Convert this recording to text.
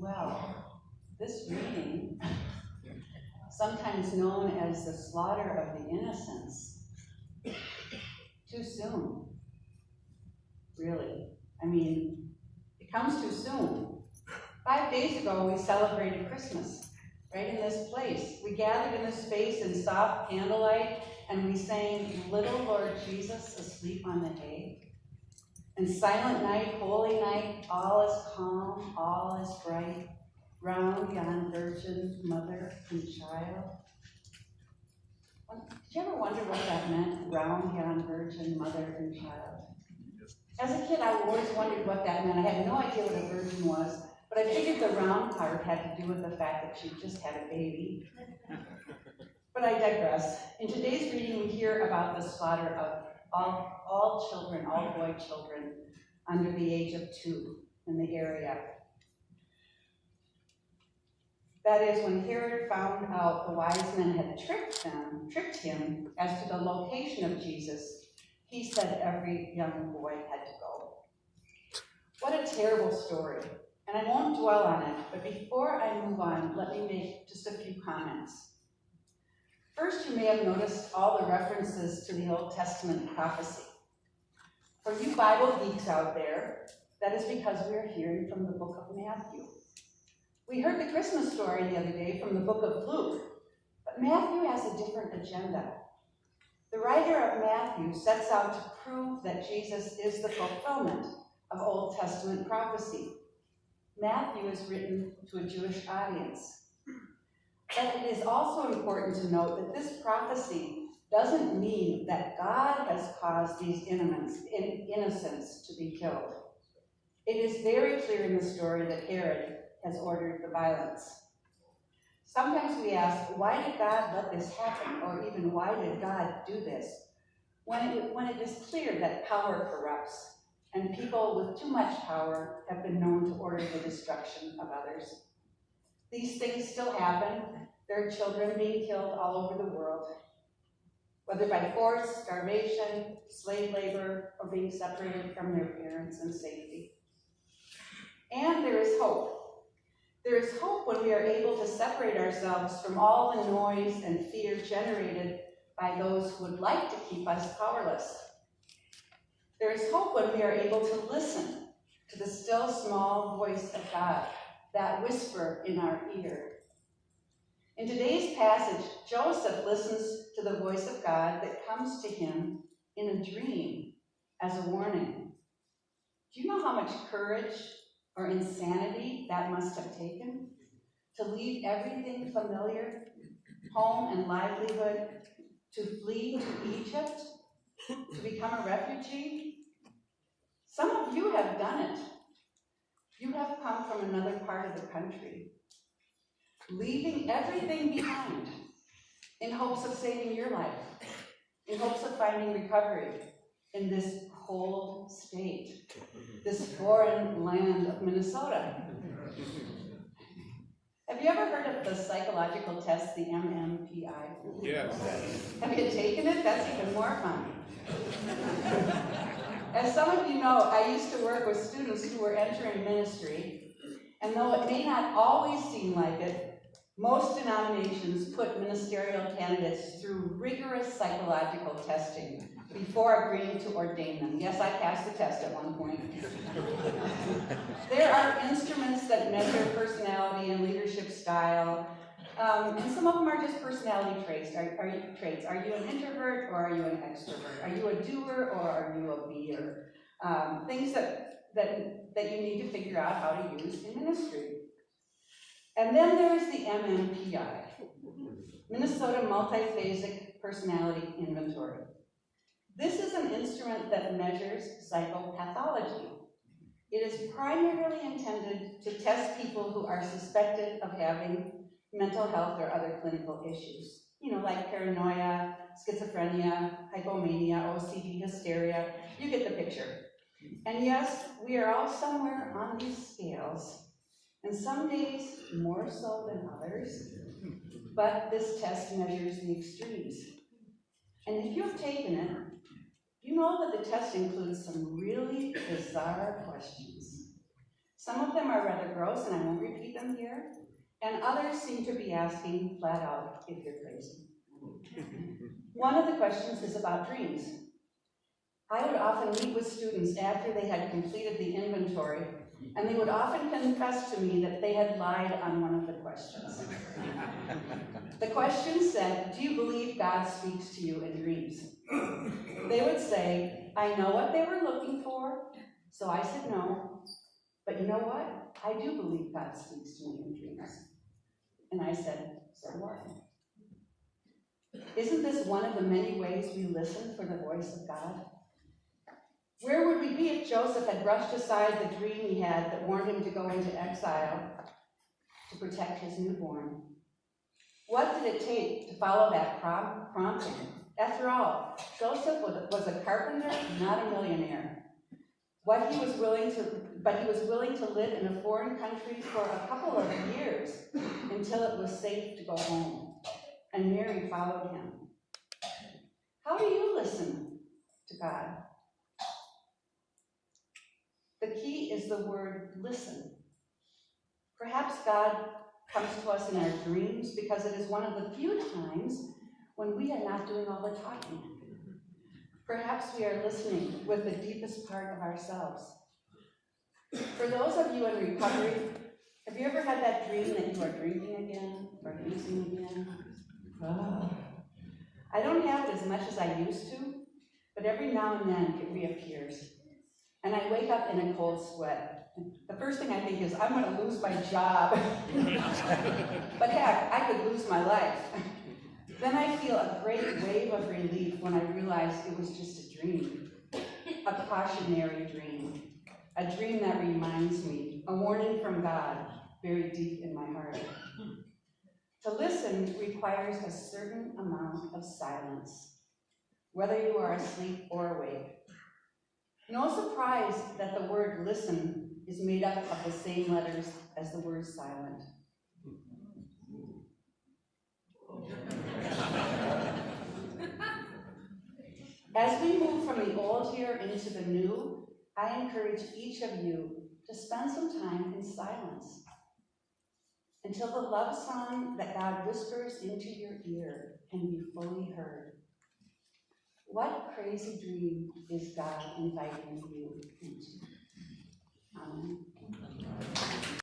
Well, this reading, sometimes known as the slaughter of the innocents, too soon, really. I mean, it comes too soon. 5 days ago, we celebrated Christmas, right in this place. We gathered in this space in soft candlelight, and we sang, "Little Lord Jesus, asleep on the hay." And silent night, holy night, all is calm, all is bright, round yon virgin, mother and child. Did you ever wonder what that meant, round yon virgin, mother and child? As a kid, I always wondered what that meant. I had no idea what a virgin was, but I figured the round part had to do with the fact that she just had a baby. But I digress. In today's reading, we hear about the slaughter of all children, all boy children under the age of 2 in the area. That is, when Herod found out the wise men had tricked him as to the location of Jesus, he said every young boy had to go. What a terrible story. And I won't dwell on it, but before I move on, let me make just a few comments. First, you may have noticed all the references to the Old Testament prophecy. For you Bible geeks out there, that is because we are hearing from the book of Matthew. We heard the Christmas story the other day from the book of Luke, but Matthew has a different agenda. The writer of Matthew sets out to prove that Jesus is the fulfillment of Old Testament prophecy. Matthew is written to a Jewish audience. But it is also important to note that this prophecy doesn't mean that God has caused these innocents to be killed. It is very clear in the story that Herod has ordered the violence. Sometimes we ask, why did God let this happen? Or even, why did God do this? When it is clear that power corrupts, and people with too much power have been known to order the destruction of others. These things still happen. There are children being killed all over the world, whether by force, starvation, slave labor, or being separated from their parents in safety. And there is hope. There is hope when we are able to separate ourselves from all the noise and fear generated by those who would like to keep us powerless. There is hope when we are able to listen to the still small voice of God, that whisper in our ear. In today's passage, Joseph listens to the voice of God that comes to him in a dream as a warning. Do you know how much courage or insanity that must have taken? To leave everything familiar, home and livelihood, to flee to Egypt, to become a refugee? Some of you have done it. You have come from another part of the country, leaving everything behind in hopes of saving your life, in hopes of finding recovery in this cold state, this foreign land of Minnesota. Have you ever heard of the psychological test, the MMPI? Yes. Have you taken it? That's even more fun. As some of you know, I used to work with students who were entering ministry, and though it may not always seem like it, most denominations put ministerial candidates through rigorous psychological testing before agreeing to ordain them. Yes, I passed the test at one point. There are instruments that measure personality and leadership style, and some of them are just personality traits. Are you an introvert or are you an extrovert? Are you a doer or are you a beer? Things that you need to figure out how to use in ministry. And then there's the MMPI, Minnesota Multiphasic Personality Inventory. This is an instrument that measures psychopathology. It is primarily intended to test people who are suspected of having mental health or other clinical issues. Like paranoia, schizophrenia, hypomania, OCD, hysteria. You get the picture. And yes, we are all somewhere on these scales, and some days more so than others, but this test measures the extremes. And if you've taken it, you know that the test includes some really bizarre questions. Some of them are rather gross, and I won't repeat them here, and others seem to be asking flat out if you're crazy. One of the questions is about dreams. I would often meet with students after they had completed the inventory, and they would often confess to me that they had lied on one of the questions. The question said, "Do you believe God speaks to you in dreams?" They would say, "I know what they were looking for," so I said no, "but you know what? I do believe God speaks to me in dreams." And I said, "So what?" Isn't this one of the many ways we listen for the voice of God? Where would we be if Joseph had brushed aside the dream he had that warned him to go into exile to protect his newborn? What did it take to follow that prompting? After all, Joseph was a carpenter, not a millionaire. But he was willing to live in a foreign country for a couple of years until it was safe to go home. And Mary followed him. How do you listen to God? The key is the word listen. Perhaps God comes to us in our dreams because it is one of the few times when we are not doing all the talking. Perhaps we are listening with the deepest part of ourselves. For those of you in recovery, have you ever had that dream that you are drinking again or using again? Oh. I don't have it as much as I used to, but every now and then it reappears. And I wake up in a cold sweat. The first thing I think is, I'm going to lose my job. But heck, I could lose my life. Then I feel a great wave of relief when I realize it was just a dream, a cautionary dream, a dream that reminds me, a warning from God, very deep in my heart. To listen requires a certain amount of silence, whether you are asleep or awake. No surprise that the word listen is made up of the same letters as the word silent. As we move from the old year into the new, I encourage each of you to spend some time in silence until the love song that God whispers into your ear can be fully heard. What crazy dream is God inviting you into? Amen.